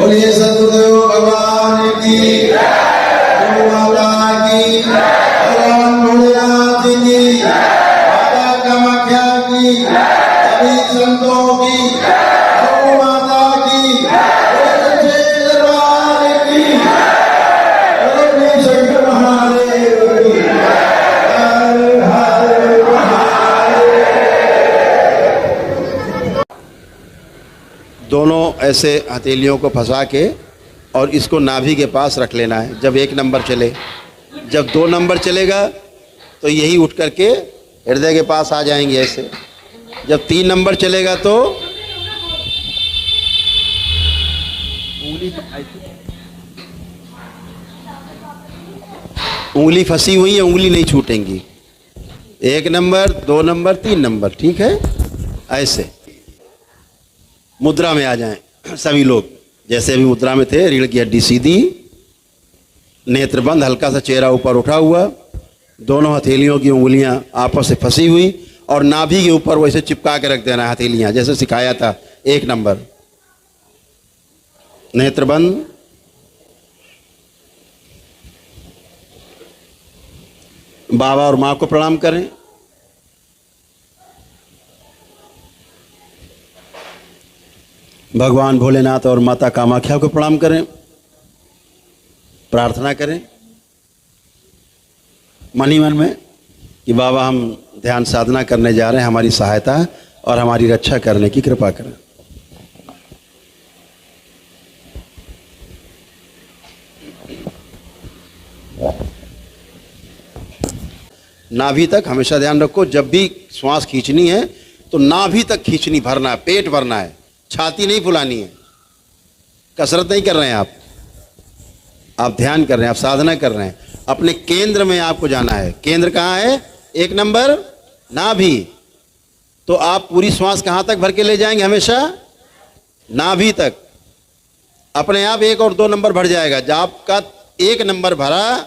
बोलिए सतगुरुदेव भगवान की, गौ माता की, भगवान भोलेनाथ की, माता कामाख्या की, सभी संतों की, गौ माता की, बोले सच्चे दरबार की, बोले शंकर महादेव की, हर हर महादेव। दोनों ऐसे हथेलियों को फंसा के और इसको नाभि के पास रख लेना है। जब 1 नंबर चले, जब 2 नंबर चलेगा तो यही उठ करके हृदय के पास आ जाएंगे ऐसे। जब 3 नंबर चलेगा तो उंगली फंसी हुई है, उंगली नहीं छूटेंगी। 1 नंबर, 2 नंबर, 3 नंबर, ठीक है। ऐसे मुद्रा में आ जाएं सभी लोग, जैसे अभी मुद्रा में थे। रीढ़ की हड्डी सीधी, नेत्र बंद, हल्का सा चेहरा ऊपर उठा हुआ, दोनों हथेलियों की उंगलियां आपस से फंसी हुई और नाभि के ऊपर वैसे चिपका के रख देना है हथेलियां, जैसे सिखाया था। 1 नंबर, नेत्र बंद, बाबा और माँ को प्रणाम करें। भगवान भोलेनाथ और माता कामाख्या को प्रणाम करें, प्रार्थना करें मन ही मन में कि बाबा हम ध्यान साधना करने जा रहे हैं, हमारी सहायता और हमारी रक्षा करने की कृपा करें। नाभि तक हमेशा ध्यान रखो, जब भी श्वास खींचनी है तो नाभि तक खींचनी, भरना है, पेट भरना है, छाती नहीं फुलानी है। कसरत नहीं कर रहे हैं आप ध्यान कर रहे हैं, आप साधना कर रहे हैं। अपने केंद्र में आपको जाना है। केंद्र कहाँ है? 1 नंबर नाभि। तो आप पूरी श्वास कहाँ तक भर के ले जाएंगे? हमेशा नाभि तक। अपने आप 1 और 2 नंबर भर जाएगा। जब आपका 1 नंबर भरा,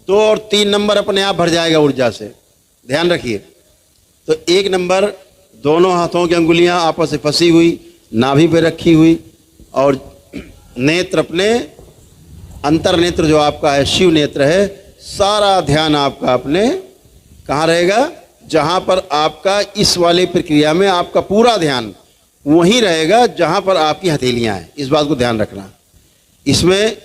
2 और 3 नंबर अपने आप भर जाएगा ऊर्जा से। ध्यान रखिए। तो 1 नंबर, दोनों हाथों की अंगुलियां आपस से फंसी हुई, नाभि पे रखी हुई, और नेत्र अपने अंतर नेत्र जो आपका है, शिव नेत्र है, सारा ध्यान आपका अपने कहाँ रहेगा? जहाँ पर आपका इस वाली प्रक्रिया में आपका पूरा ध्यान वहीं रहेगा जहाँ पर आपकी हथेलियाँ हैं। इस बात को ध्यान रखना। इसमें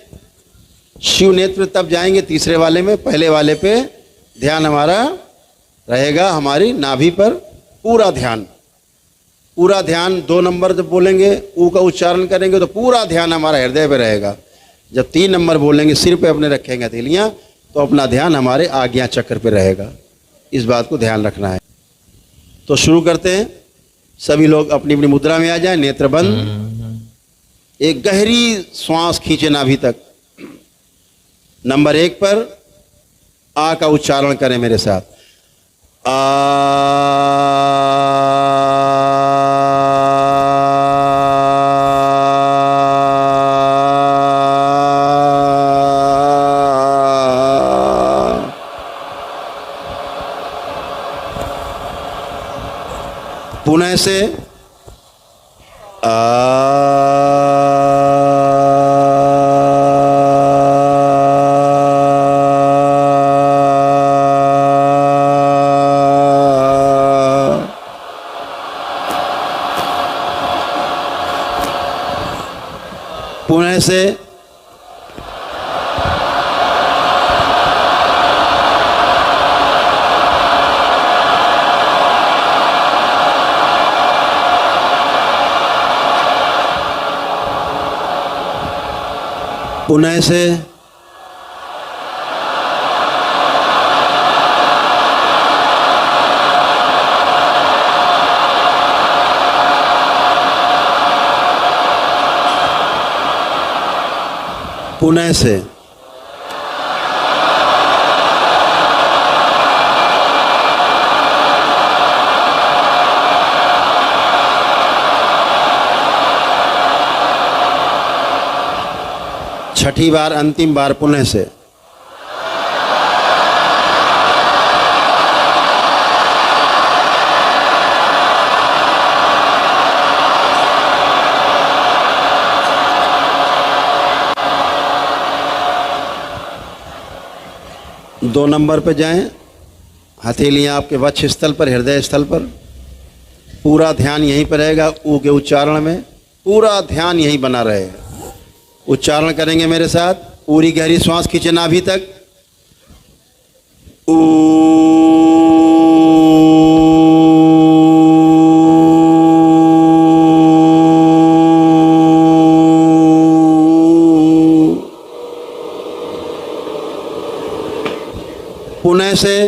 शिव नेत्र तब जाएंगे तीसरे वाले में, पहले वाले पे ध्यान हमारा रहेगा हमारी नाभि पर। पूरा ध्यान 2 नंबर जब बोलेंगे ऊ का उच्चारण करेंगे तो पूरा ध्यान हमारा हृदय पे रहेगा। जब 3 नंबर बोलेंगे सिर पे अपने रखेंगे हथेलियाँ, तो अपना ध्यान हमारे आज्ञा चक्र पे रहेगा। इस बात को ध्यान रखना है। तो शुरू करते हैं। सभी लोग अपनी अपनी मुद्रा में आ जाएं, नेत्र बंद, एक गहरी श्वास खींचे नाभि तक। नंबर 1 पर आ का उच्चारण करें मेरे साथ। पुनः से पुनः से पुनः से पुनः से छठी बार, अंतिम बार पुनः से। 2 नंबर पे जाएं, हथेलियां आपके वक्ष स्थल पर, हृदय स्थल पर। पूरा ध्यान यहीं पर रहेगा, ऊ के उच्चारण में पूरा ध्यान यहीं बना रहेगा। उच्चारण करेंगे मेरे साथ। पूरी गहरी श्वास खींचे नाभि तक। पुनः से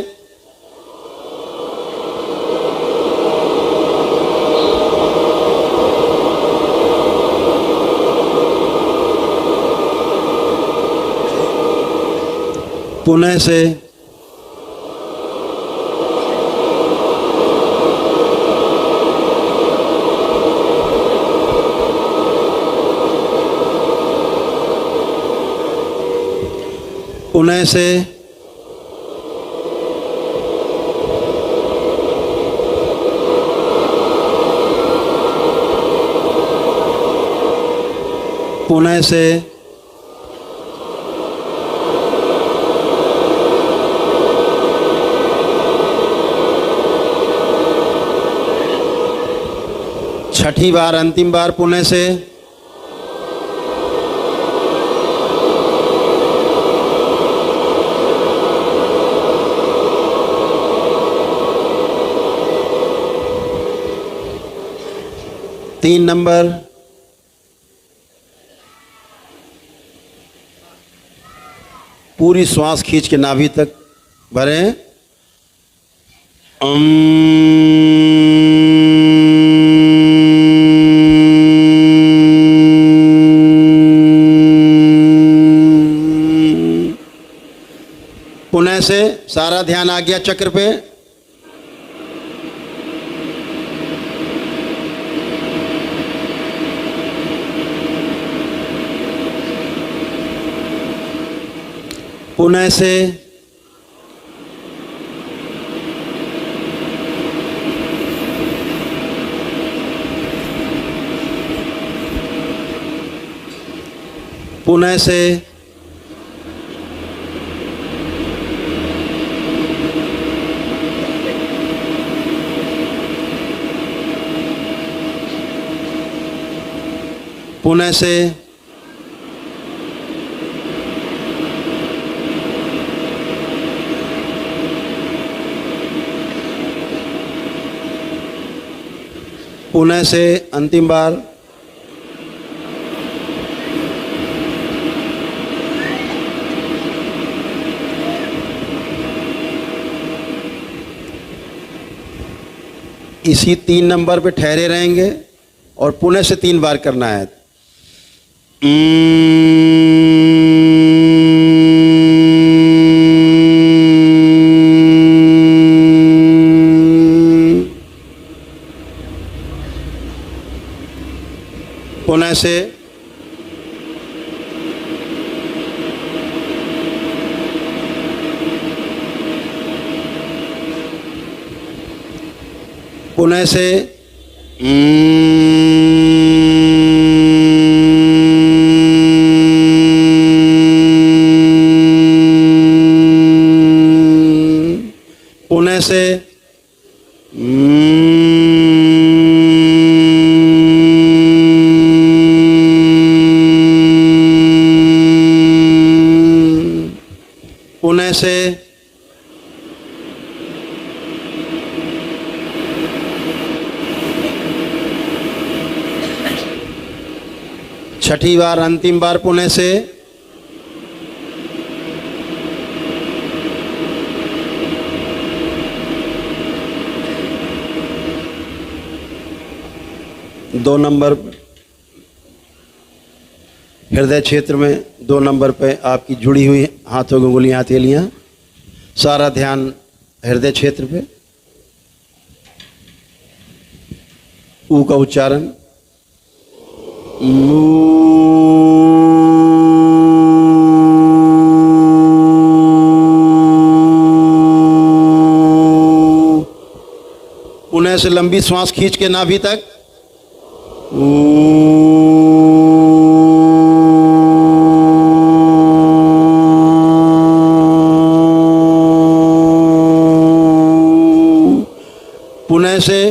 पुनः से पुनः से पुनः से छठी बार, अंतिम बार पुनः से। तीन नंबर। पूरी श्वास खींच के नाभि तक भरें। पुनः से सारा ध्यान आ गया चक्र पे। पुनः से पुनः से पुनः से पुनः से अंतिम बार। इसी 3 नंबर पे ठहरे रहेंगे और पुनः से 3 बार करना है। पुनः से पुनः से पुनः से पुनः से छठी बार, अंतिम बार पुनः से। दो नंबर हृदय क्षेत्र में 2 नंबर पे आपकी जुड़ी हुई हाथों की उंगलियां, हथेलियां। सारा ध्यान हृदय क्षेत्र पे। ऊ का उच्चारण। पुनः से लंबी श्वास खींच के नाभि तक। पुणे से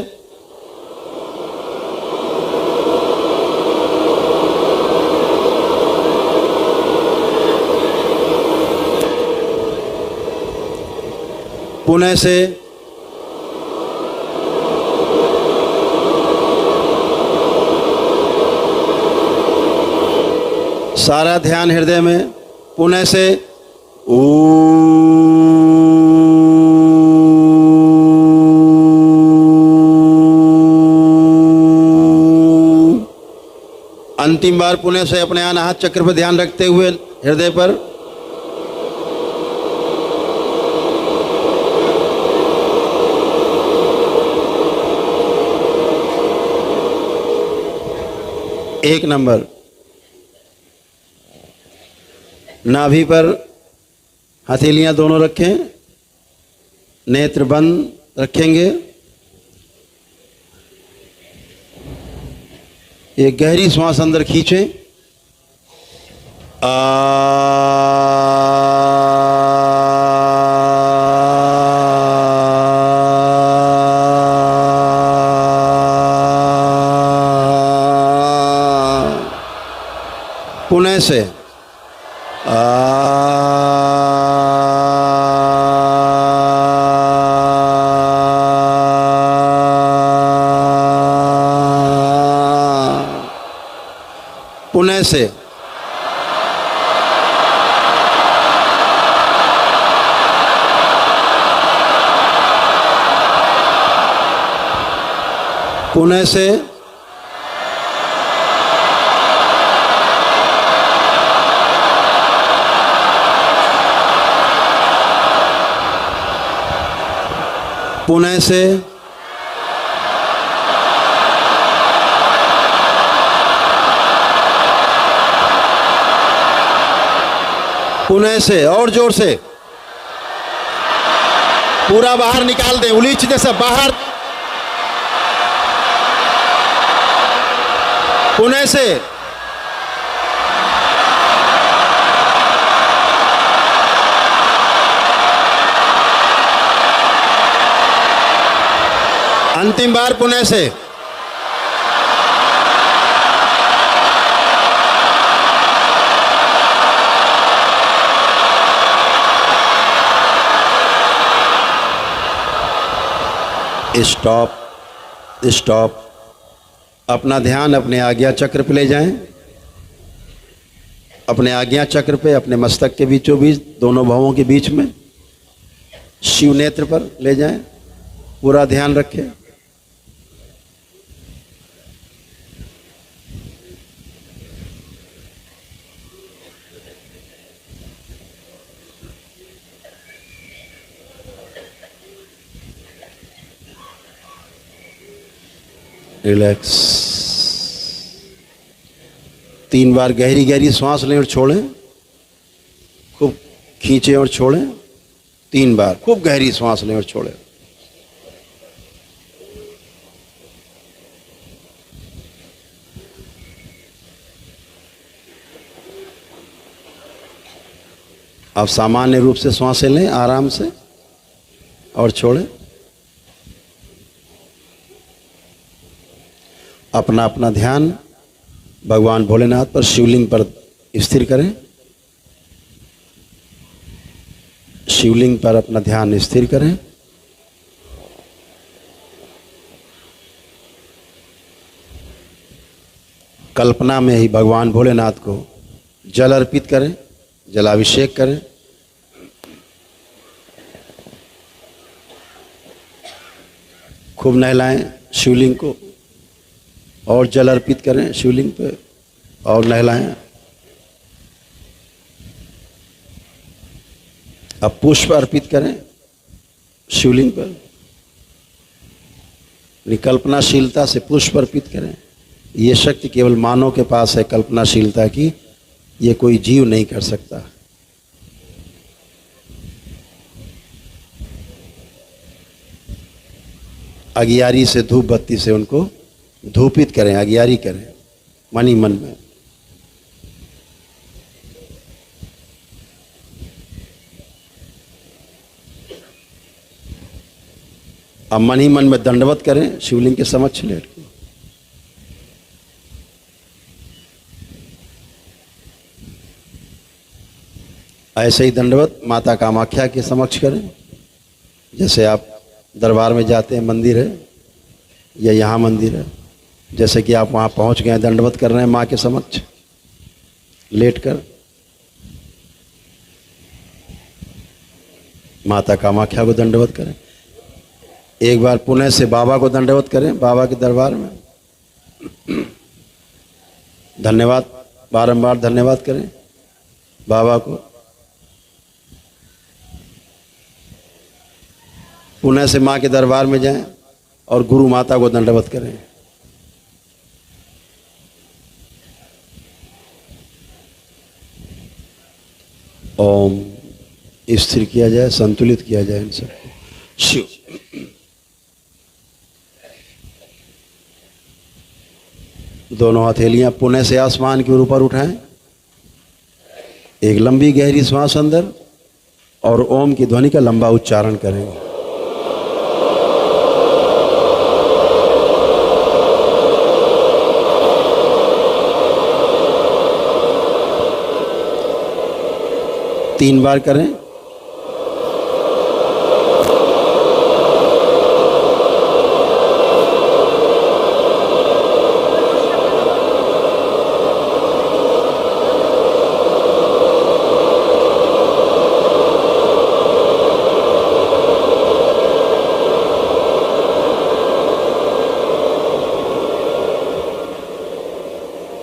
पुणे से सारा ध्यान हृदय में। पुणे से अंतिम बार पुणे से अपने अनाहत चक्र पर ध्यान रखते हुए हृदय पर। एक नंबर। नाभि पर हथेलियां दोनों रखें, नेत्र बंद रखेंगे। एक गहरी श्वास अंदर खींचें। पुणे से पुणे से पुणे से पुणे से पुणे से और जोर से पूरा बाहर निकाल दें, उलीच दे सब बाहर। पुणे से अंतिम बार पुणे से स्टॉप स्टॉप। अपना ध्यान अपने आज्ञा चक्र पे ले जाएं। अपने आज्ञा चक्र पे, अपने मस्तक के बीचों बीच, दोनों भवों के बीच में शिव नेत्र पर ले जाएं। पूरा ध्यान रखें। रिलैक्स। 3 बार गहरी गहरी सांस लें और छोड़ें। खूब खींचें और छोड़ें। 3 बार खूब गहरी सांस लें और छोड़ें। अब सामान्य रूप से सांसें लें आराम से और छोड़ें। अपना अपना ध्यान भगवान भोलेनाथ पर, शिवलिंग पर स्थिर करें। शिवलिंग पर अपना ध्यान स्थिर करें। कल्पना में ही भगवान भोलेनाथ को जल अर्पित करें, जलाभिषेक करें। खूब नहलाएं शिवलिंग को और जल अर्पित करें शिवलिंग पे और नहलाएं। अब पुष्प अर्पित करें शिवलिंग पर। कल्पनाशीलता से पुष्प अर्पित करें। ये शक्ति केवल मानव के पास है, कल्पनाशीलता की। ये कोई जीव नहीं कर सकता। अगियारी से, धूप बत्ती से उनको धूपित करें, अगियारी करें मन ही मन में। अब मन ही मन में दंडवत करें शिवलिंग के समक्ष लेट के। ऐसे ही दंडवत माता कामाख्या के समक्ष करें। जैसे आप दरबार में जाते हैं, मंदिर है या यहाँ मंदिर है, जैसे कि आप वहाँ पहुँच गए, दंडवत कर रहे हैं माँ के समक्ष लेटकर। माता कामाख्या को दंडवत करें। एक बार पुणे से बाबा को दंडवत करें, बाबा के दरबार में धन्यवाद, बारंबार धन्यवाद करें बाबा को। पुणे से माँ के दरबार में जाएं और गुरु माता को दंडवत करें। ओम स्थिर किया जाए, संतुलित किया जाए इन सबको। शिव दोनों हथेलियां पुणे से आसमान के ऊपर उठाएं। एक लंबी गहरी श्वास अंदर और ओम की ध्वनि का लंबा उच्चारण करेंगे। तीन बार करें।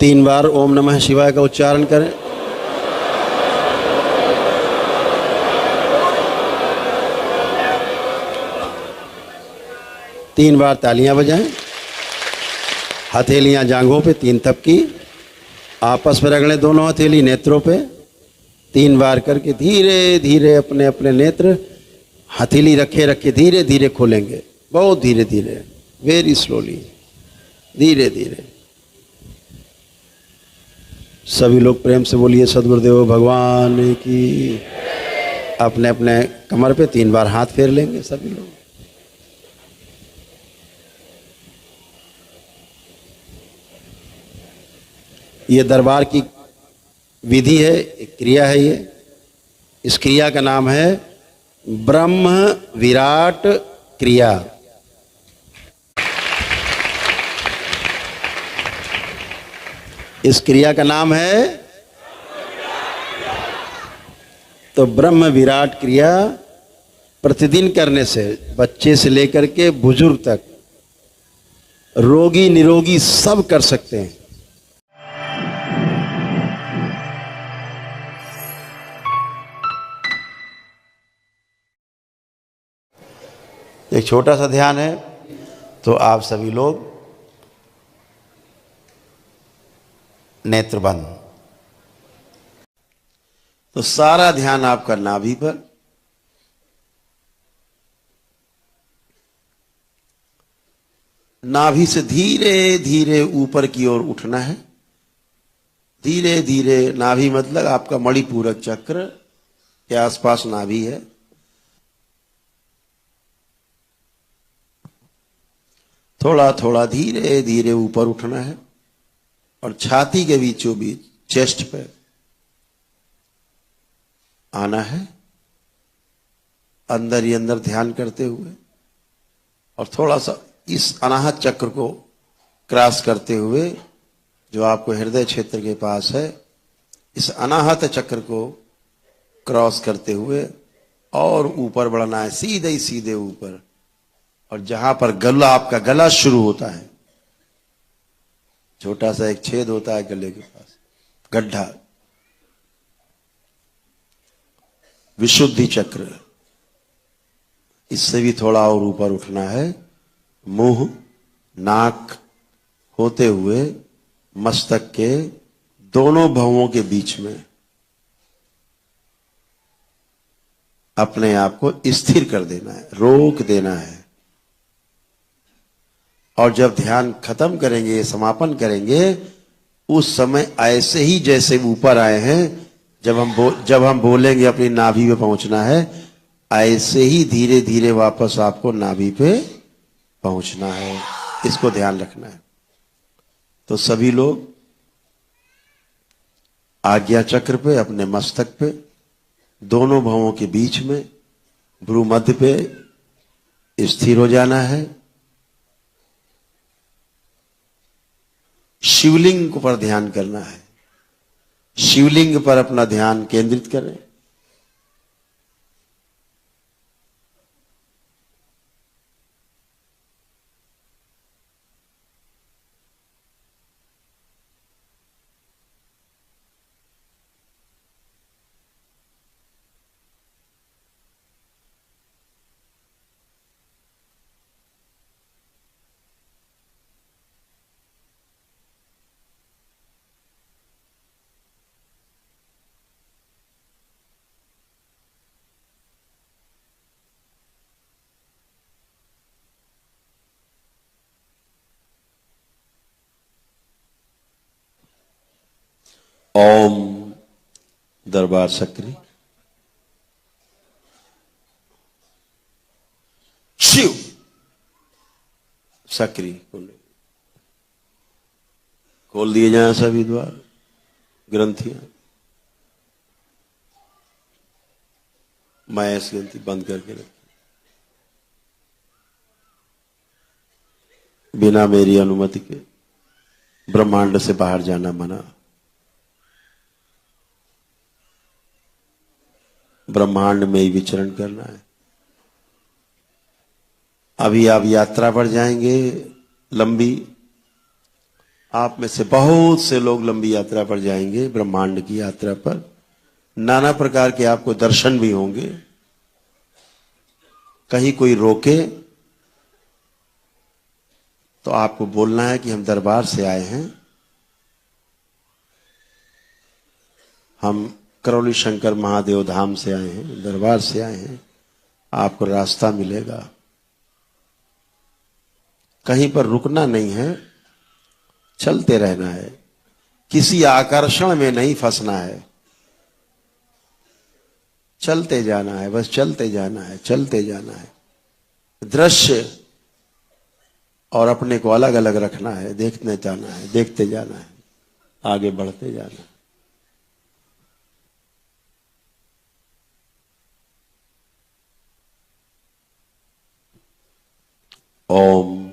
तीन बार ओम नमः शिवाय का उच्चारण करें। तीन बार तालियां बजाएं। हथेलियां जांघों पे तीन थपकी, आपस में रगड़ें दोनों हथेली नेत्रों पे। तीन बार करके धीरे धीरे अपने अपने नेत्र हथेली रखे रखे धीरे धीरे खोलेंगे, बहुत धीरे धीरे, वेरी स्लोली, धीरे धीरे। सभी लोग प्रेम से बोलिए सद्गुरुदेव भगवान की। अपने अपने कमर पे तीन बार हाथ फेर लेंगे सभी लोग। ये दरबार की विधि है, एक क्रिया है ये। इस क्रिया का नाम है ब्रह्म विराट क्रिया। इस क्रिया का नाम है तो ब्रह्म विराट क्रिया प्रतिदिन करने से बच्चे से लेकर के बुजुर्ग तक, रोगी निरोगी सब कर सकते हैं। एक छोटा सा ध्यान है, तो आप सभी लोग नेत्र बंद। तो सारा ध्यान आपका नाभि पर। नाभि से धीरे धीरे ऊपर की ओर उठना है। धीरे धीरे, नाभि मतलब आपका मणिपूरक चक्र के आसपास नाभि है। थोड़ा थोड़ा धीरे धीरे ऊपर उठना है और छाती के बीचों बीच चेस्ट पे आना है, अंदर ही अंदर ध्यान करते हुए, और थोड़ा सा इस अनाहत चक्र को क्रॉस करते हुए, जो आपको हृदय क्षेत्र के पास है, इस अनाहत चक्र को क्रॉस करते हुए और ऊपर बढ़ना है, सीधे ही सीधे ऊपर। और जहां पर गला, आपका गला शुरू होता है, छोटा सा एक छेद होता है गले के पास, गड्ढा, विशुद्धि चक्र, इससे भी थोड़ा और ऊपर उठना है। मुंह नाक होते हुए मस्तक के दोनों भवों के बीच में अपने आप को स्थिर कर देना है, रोक देना है। और जब ध्यान खत्म करेंगे, समापन करेंगे, उस समय ऐसे ही जैसे ऊपर आए हैं, जब हम बोलेंगे अपनी नाभि पे पहुंचना है, ऐसे ही धीरे धीरे वापस आपको नाभि पे पहुंचना है, इसको ध्यान रखना है। तो सभी लोग आज्ञा चक्र पे, अपने मस्तक पे, दोनों भवों के बीच में भ्रू मध्य पे स्थिर हो जाना है। शिवलिंग पर ध्यान करना है। शिवलिंग पर अपना ध्यान केंद्रित करें। ओम दरबार सक्रिय शिव सक्रिय खोल दिए जाएं सभी द्वार, ग्रंथियां। मायास ग्रंथि बंद करके रखी। बिना मेरी अनुमति के ब्रह्मांड से बाहर जाना मना। ब्रह्मांड में ही विचरण करना है। अभी आप यात्रा पर जाएंगे लंबी। आप में से बहुत से लोग लंबी यात्रा पर जाएंगे, ब्रह्मांड की यात्रा पर। नाना प्रकार के आपको दर्शन भी होंगे। कहीं कोई रोके तो आपको बोलना है कि हम दरबार से आए हैं, हम करौली शंकर महादेव धाम से आए हैं, दरबार से आए हैं। आपको रास्ता मिलेगा। कहीं पर रुकना नहीं है, चलते रहना है। किसी आकर्षण में नहीं फंसना है। चलते जाना है, बस चलते जाना है, चलते जाना है। दृश्य और अपने को अलग अलग रखना है, देखने जाना है, देखते जाना है, आगे बढ़ते जाना है। ओम।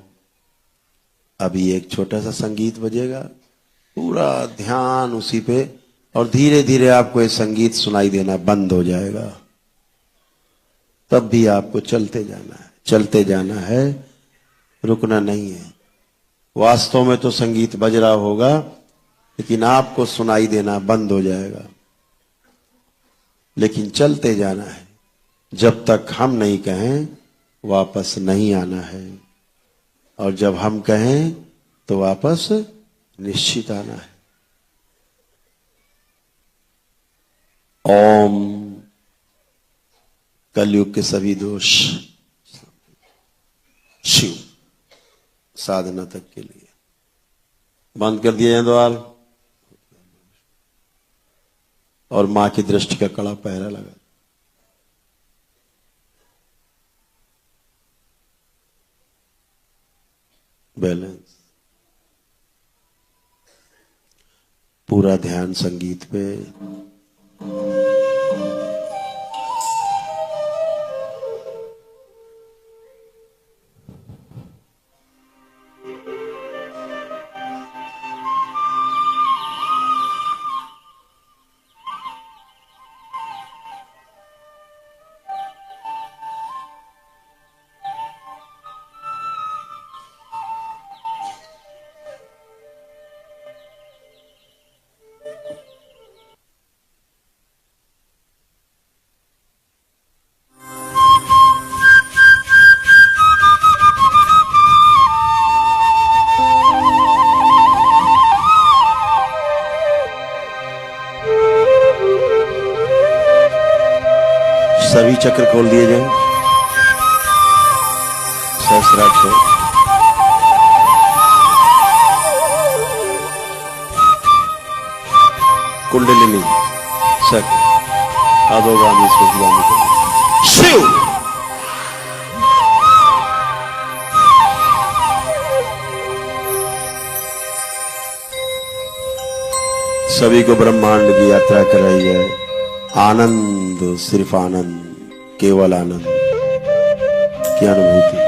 अभी एक छोटा सा संगीत बजेगा, पूरा ध्यान उसी पे, और धीरे धीरे आपको ये संगीत सुनाई देना बंद हो जाएगा। तब भी आपको चलते जाना है, चलते जाना है, रुकना नहीं है। वास्तव में तो संगीत बज रहा होगा, लेकिन आपको सुनाई देना बंद हो जाएगा। लेकिन चलते जाना है। जब तक हम नहीं कहें वापस नहीं आना है, और जब हम कहें तो वापस निश्चित आना है। ओम। कलयुग के सभी दोष शिव साधना तक के लिए बंद कर दिए जाए द्वार, और मां की दृष्टि का कड़ा पहरा लगा। बैलेंस। पूरा ध्यान संगीत पे। सभी चक्र खोल दिए जाएं। सहस्राक्ष, कुंडलिनी, चक्र, अधोगामी, स्वर्गगामी, शिव। सभी को ब्रह्मांड की यात्रा कराई है। आनंद, सिर्फ आनंद, केवल आनंद की अनुभूति।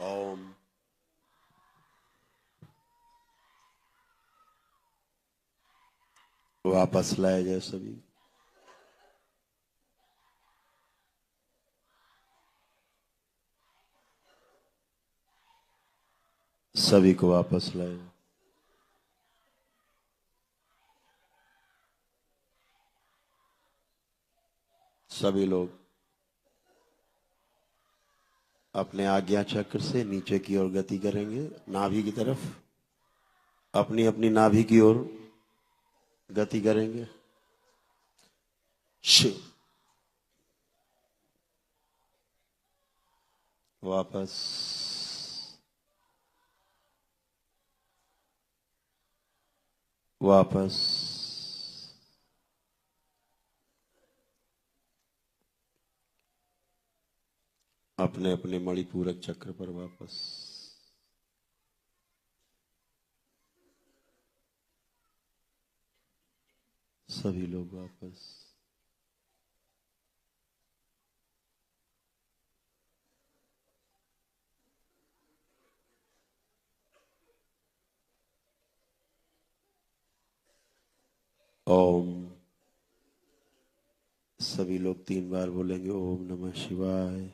ओम। वापस लाया जाए सभी। सभी को वापस लाए। सभी लोग अपने आज्ञा चक्र से नीचे की ओर गति करेंगे, नाभि की तरफ। अपनी अपनी नाभि की ओर गति करेंगे। शिव। वापस। वापस। अपने अपने मणिपूरक चक्र पर वापस। सभी लोग वापस। ओम। सभी लोग 3 बार बोलेंगे ओम नमः शिवाय।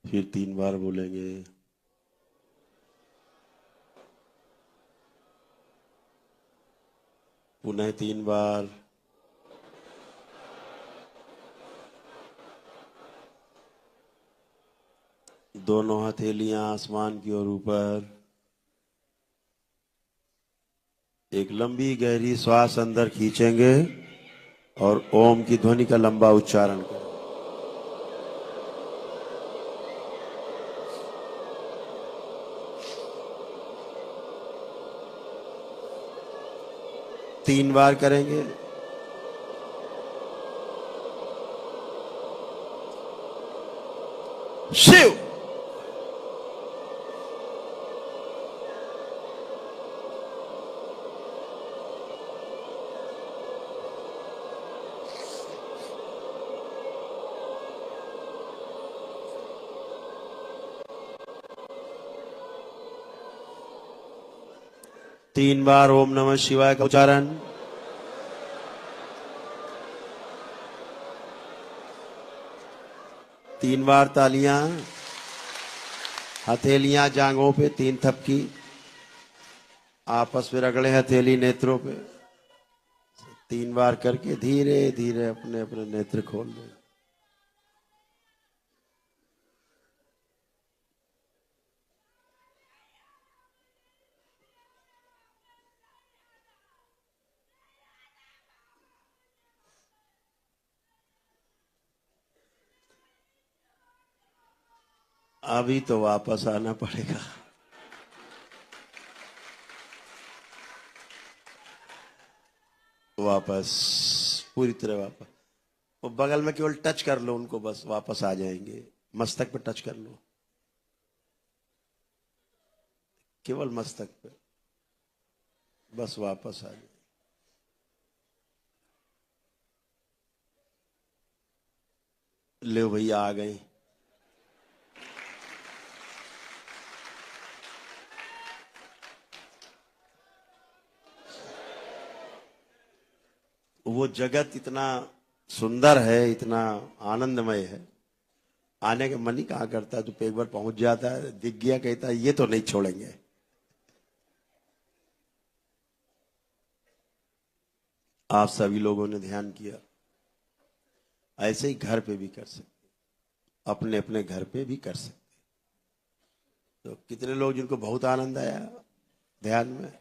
फिर 3 बार बोलेंगे। पुनः 3 बार। दोनों हथेलियां आसमान की ओर ऊपर। एक लंबी गहरी श्वास अंदर खींचेंगे और ओम की ध्वनि का लंबा उच्चारण करें। तीन बार करेंगे। शिव। तीन बार ओम नमः शिवाय का उच्चारण। तीन बार तालियां। हथेलियां जांघों पे 3 थपकी। आपस में रगड़े हथेली नेत्रों पे। 3 बार करके धीरे धीरे अपने अपने नेत्र खोल दें। अभी तो वापस आना पड़ेगा। वापस। पूरी तरह वापस। वो बगल में केवल टच कर लो उनको, बस वापस आ जाएंगे। मस्तक पे टच कर लो, केवल मस्तक पे, बस वापस आ जाए। ले भैया आ गए। वो जगत इतना सुंदर है, इतना आनंदमय है, आने का मन ही कहाँ करता है। तो एक बार पहुंच जाता है, दिख गया, कहता है ये तो नहीं छोड़ेंगे। आप सभी लोगों ने ध्यान किया, ऐसे ही घर पे भी कर सकते, अपने अपने घर पे भी कर सकते। तो कितने लोग जिनको बहुत आनंद आया ध्यान में?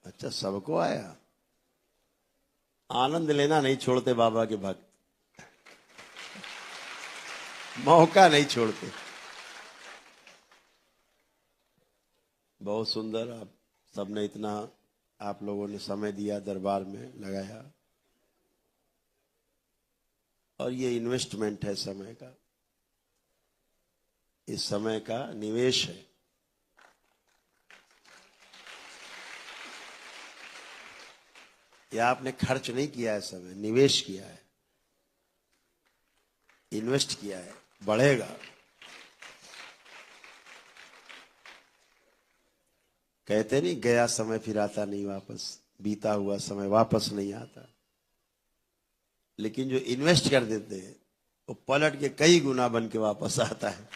अच्छा, सबको आया। आनंद लेना नहीं छोड़ते बाबा के भक्त, मौका नहीं छोड़ते। बहुत सुंदर। आप सबने इतना, आप लोगों ने समय दिया, दरबार में लगाया, और ये इन्वेस्टमेंट है समय का, इस समय का निवेश है। या आपने खर्च नहीं किया है, समय निवेश किया है, इन्वेस्ट किया है, बढ़ेगा। कहते नहीं गया समय फिर आता नहीं वापस, बीता हुआ समय वापस नहीं आता। लेकिन जो इन्वेस्ट कर देते हैं वो पलट के कई गुना बन के वापस आता है।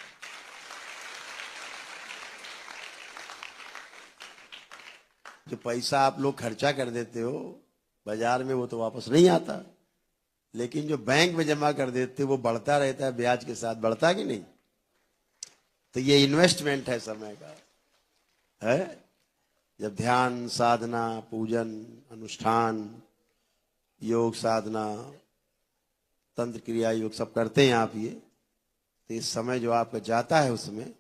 जो पैसा आप लोग खर्चा कर देते हो बाजार में वो तो वापस नहीं आता, लेकिन जो बैंक में जमा कर देते हो वो बढ़ता रहता है, ब्याज के साथ बढ़ता कि नहीं। तो ये इन्वेस्टमेंट है समय का, है। जब ध्यान साधना पूजन अनुष्ठान योग साधना तंत्र क्रिया योग सब करते हैं आप, ये तो इस समय जो आपका जाता है उसमें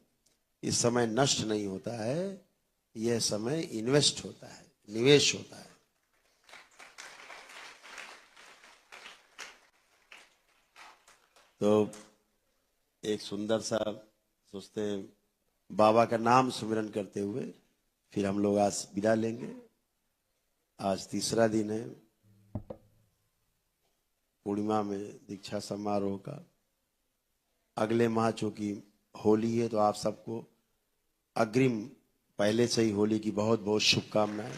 इस समय नष्ट नहीं होता है, यह समय इन्वेस्ट होता है, निवेश होता है। तो एक सुंदर सा सोचते हैं बाबा का नाम सुमिरन करते हुए फिर हम लोग आज विदा लेंगे। आज तीसरा दिन है पूर्णिमा में दीक्षा समारोह का। अगले माह चूंकि होली है तो आप सबको अग्रिम पहले से ही होली की बहुत बहुत शुभकामनाएं।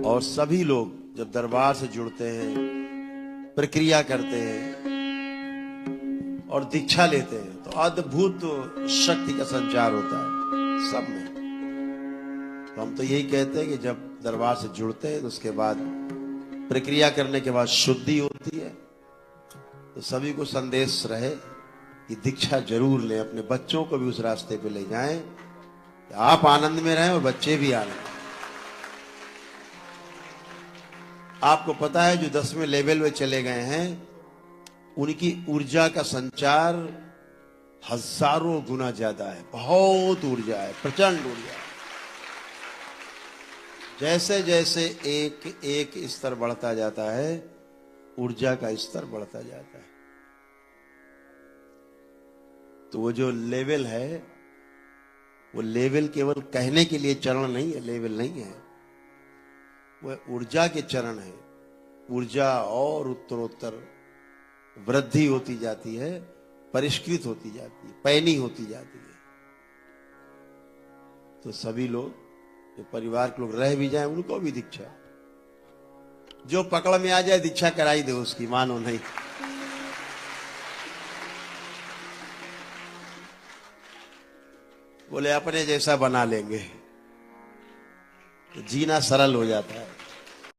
और सभी लोग जब दरबार से जुड़ते हैं प्रक्रिया करते हैं और दीक्षा लेते हैं तो अद्भुत शक्ति का संचार होता है सब में। तो हम तो यही कहते हैं कि जब दरबार से जुड़ते हैं तो उसके बाद प्रक्रिया करने के बाद शुद्धि होती है। तो सभी को संदेश रहे कि दीक्षा जरूर लें, अपने बच्चों को भी उस रास्ते पे ले जाएं कि आप आनंद में रहें और बच्चे भी आनंद में। आपको पता है जो 10वें लेवल में चले गए हैं उनकी ऊर्जा का संचार हजारों गुना ज्यादा है, बहुत ऊर्जा है, प्रचंड ऊर्जा है। जैसे जैसे एक एक स्तर बढ़ता जाता है ऊर्जा का स्तर बढ़ता जाता है। तो वो जो लेवल है वो लेवल केवल कहने के लिए चरण नहीं है, लेवल नहीं है, वह ऊर्जा के चरण है। ऊर्जा और उत्तरोत्तर वृद्धि होती जाती है, परिष्कृत होती जाती है, पैनी होती जाती है। तो सभी लोग जो परिवार के लोग रह भी जाए उनको भी दीक्षा, जो पकड़ में आ जाए दीक्षा कराई दे उसकी, मानो नहीं। बोले अपने जैसा बना लेंगे तो जीना सरल हो जाता है।